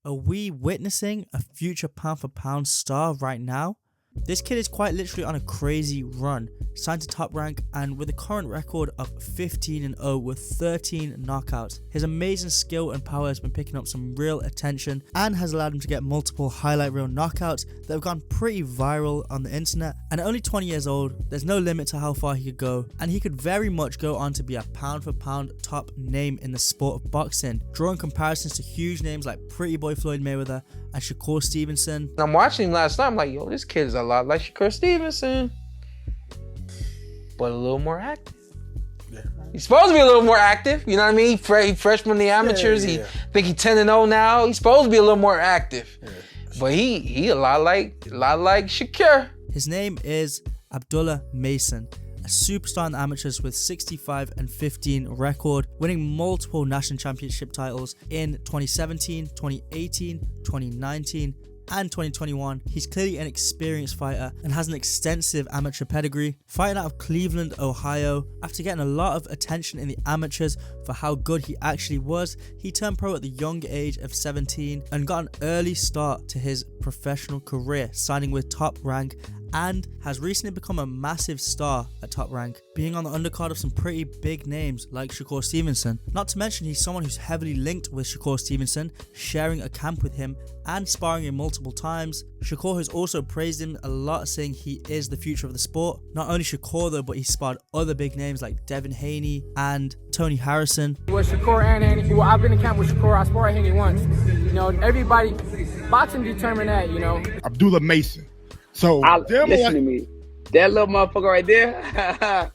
Are we witnessing a future pound for pound star right now? This kid is quite literally on a crazy run, signed to Top Rank and with a current record of 15-0 with 13 knockouts. His amazing skill and power has been picking up some real attention and has allowed him to get multiple highlight reel knockouts that have gone pretty viral on the internet. And at only 20 years old, there's no limit to how far he could go, and he could very much go on to be a pound for pound top name in the sport of boxing, drawing comparisons to huge names like pretty boy Floyd Mayweather and Shakur Stevenson. I'm watching him last night, I'm like, yo, this kid is a lot like Shakur Stevenson, but a little more active. Yeah. He's supposed to be a little more active, you know what I mean? He freshman in the amateurs, He think he's 10-0 now. He's supposed to be a little more active, but he a lot like Shakur. His name is Abdullah Mason, a superstar in the amateurs with 65-15 record, winning multiple national championship titles in 2017, 2018, 2019, and 2021. He's clearly an experienced fighter and has an extensive amateur pedigree. Fighting out of Cleveland, Ohio, after getting a lot of attention in the amateurs for how good he actually was, he turned pro at the young age of 17 and got an early start to his professional career, signing with Top Rank, and has recently become a massive star at Top Rank, being on the undercard of some pretty big names like Shakur Stevenson. Not to mention he's someone who's heavily linked with Shakur Stevenson, sharing a camp with him and sparring him multiple times. Shakur has also praised him a lot, saying he is the future of the sport. Not only Shakur though, but he sparred other big names like Devin Haney and Tony Harrison. With Shakur and Haney, well, I've been in camp with Shakur, I sparred Haney once. You know, everybody, boxing determined that, you know. Abdullah Mason. So, listen to me. That little motherfucker right there, that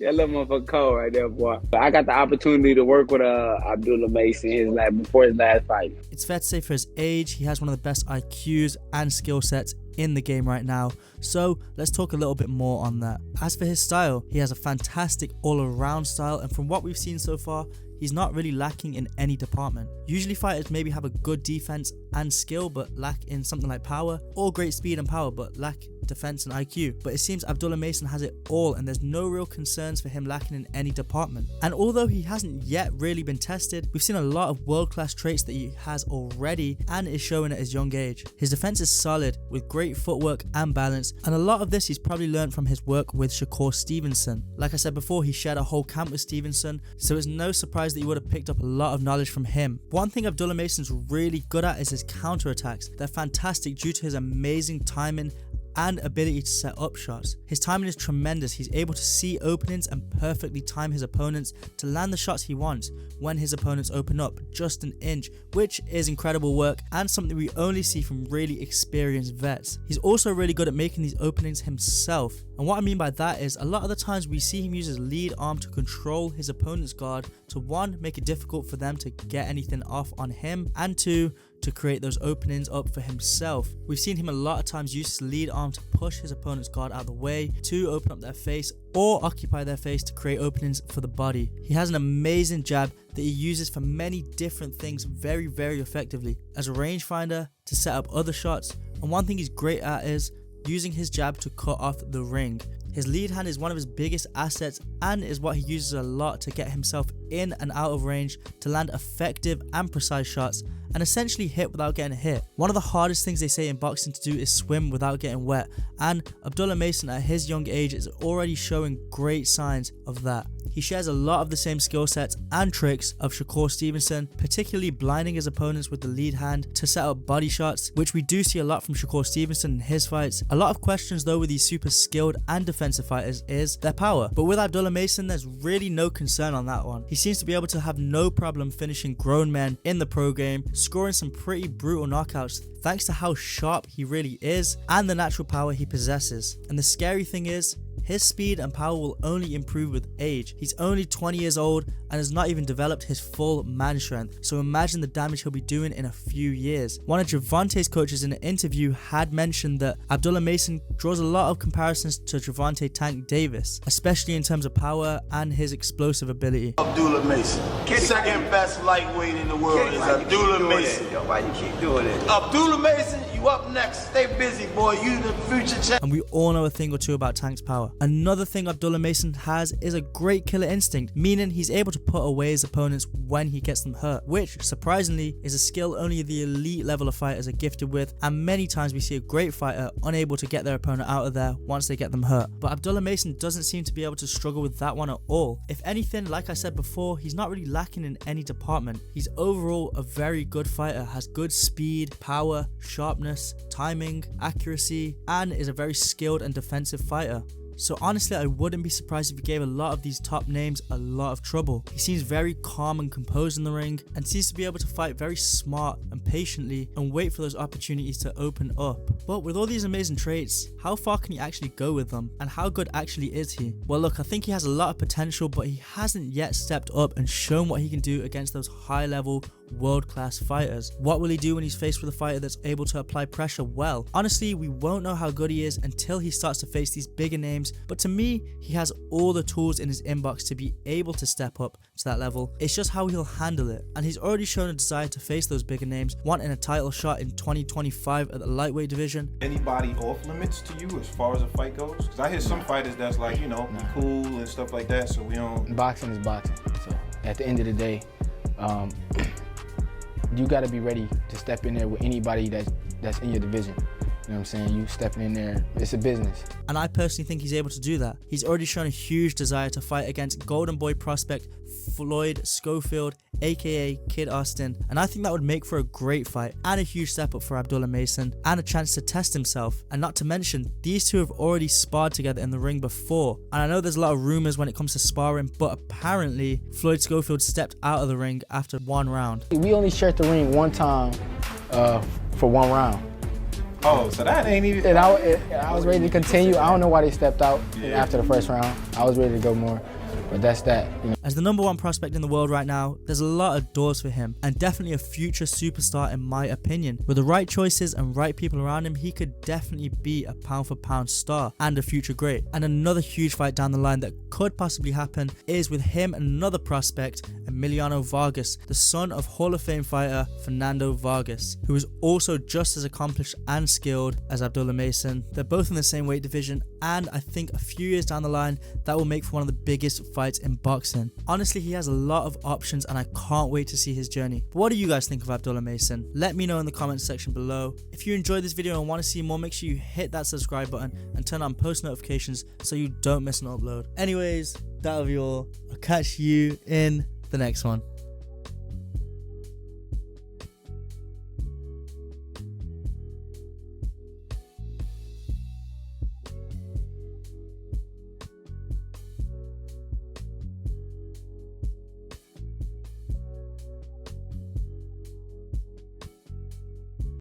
little motherfucker cold right there, boy. I got the opportunity to work with Abdullah Mason before his last fight. It's fair to say for his age, he has one of the best IQs and skill sets in the game right now. So let's talk a little bit more on that. As for his style, he has a fantastic all-around style, and from what we've seen so far, he's not really lacking in any department. Usually fighters maybe have a good defense and skill but lack in something like power, or great speed and power but lack defense and IQ. But it seems Abdullah Mason has it all, and there's no real concerns for him lacking in any department. And although he hasn't yet really been tested, we've seen a lot of world-class traits that he has already and is showing at his young age. His defense is solid with great footwork and balance, and a lot of this he's probably learned from his work with Shakur Stevenson. Like I said before, he shared a whole camp with Stevenson, so it's no surprise that he would have picked up a lot of knowledge from him. One thing Abdullah Mason's really good at is his counterattacks. They're fantastic due to his amazing timing and ability to set up shots. His timing is tremendous. He's able to see openings and perfectly time his opponents to land the shots he wants when his opponents open up just an inch, which is incredible work and something we only see from really experienced vets. He's also really good at making these openings himself, and what I mean by that is a lot of the times we see him use his lead arm to control his opponent's guard to one, make it difficult for them to get anything off on him, and two, to create those openings up for himself. We've seen him a lot of times use his lead arm to push his opponent's guard out of the way, to open up their face or occupy their face to create openings for the body. He has an amazing jab that he uses for many different things very, very effectively. As a rangefinder, to set up other shots, and one thing he's great at is using his jab to cut off the ring. His lead hand is one of his biggest assets and is what he uses a lot to get himself in and out of range to land effective and precise shots and essentially hit without getting hit. One of the hardest things they say in boxing to do is swim without getting wet, and Abdullah Mason at his young age is already showing great signs of that. He shares a lot of the same skill sets and tricks of Shakur Stevenson, particularly blinding his opponents with the lead hand to set up body shots, which we do see a lot from Shakur Stevenson in his fights. A lot of questions though with these super skilled and defensive fighters is their power, but with Abdullah Mason there's really no concern on that one. He seems to be able to have no problem finishing grown men in the pro game, scoring some pretty brutal knockouts thanks to how sharp he really is and the natural power he possesses. And the scary thing is, his speed and power will only improve with age. He's only 20 years old and has not even developed his full man strength, so imagine the damage he'll be doing in a few years. One of Gervonta's coaches in an interview had mentioned that Abdullah Mason draws a lot of comparisons to Gervonta Tank Davis, especially in terms of power and his explosive ability. Abdullah Mason, second best lightweight in the world is Abdullah Mason. Yo, why you keep doing it? Abdullah Mason, you up next. Stay busy, boy. You the future champ. And we all know a thing or two about Tank's power. power. Another thing Abdullah Mason has is a great killer instinct, meaning he's able to put away his opponents when he gets them hurt, which surprisingly is a skill only the elite level of fighters are gifted with, and many times we see a great fighter unable to get their opponent out of there once they get them hurt. But Abdullah Mason doesn't seem to be able to struggle with that one at all. If anything, like I said before, he's not really lacking in any department. He's overall a very good fighter, has good speed, power, sharpness, timing, accuracy, and is a very skilled and defensive fighter. So honestly, I wouldn't be surprised if he gave a lot of these top names a lot of trouble. He seems very calm and composed in the ring, and seems to be able to fight very smart and patiently and wait for those opportunities to open up. But with all these amazing traits, how far can he actually go with them? And how good actually is he? Well look, I think he has a lot of potential, but he hasn't yet stepped up and shown what he can do against those high level world-class fighters. What will he do when he's faced with a fighter that's able to apply pressure well? Honestly, we won't know how good he is until he starts to face these bigger names, but to me, he has all the tools in his inbox to be able to step up to that level. It's just how he'll handle it, and he's already shown a desire to face those bigger names, wanting a title shot in 2025 at the lightweight division. Anybody off limits to you as far as a fight goes? Because I hear some fighters that's like, you know, be cool and stuff like that, so we don't... Boxing is boxing, so at the end of the day, you got to be ready to step in there with anybody that's in your division. You know what I'm saying? You stepping in there, it's a business. And I personally think he's able to do that. He's already shown a huge desire to fight against Golden Boy prospect Floyd Schofield, aka Kid Austin, and I think that would make for a great fight and a huge step up for Abdullah Mason and a chance to test himself. And not to mention, these two have already sparred together in the ring before, and I know there's a lot of rumors when it comes to sparring, but apparently Floyd Schofield stepped out of the ring after one round. We only shared the ring one time for one round. Oh, so that ain't even... And I was ready to continue. I don't know why they stepped out after the first round. I was ready to go more, but that's that. You know. As the #1 prospect in the world right now, there's a lot of doors for him, and definitely a future superstar in my opinion. With the right choices and right people around him, he could definitely be a pound for pound star and a future great. And another huge fight down the line that could possibly happen is with him and another prospect, Emiliano Vargas, the son of Hall of Fame fighter Fernando Vargas, who is also just as accomplished and skilled as Abdullah Mason. They're both in the same weight division, and I think a few years down the line, that will make for one of the biggest fights in boxing. Honestly, he has a lot of options, and I can't wait to see his journey. But what do you guys think of Abdullah Mason? Let me know in the comments section below. If you enjoyed this video and want to see more, make sure you hit that subscribe button and turn on post notifications so you don't miss an upload. Anyways, that'll be all. I'll catch you in the next one.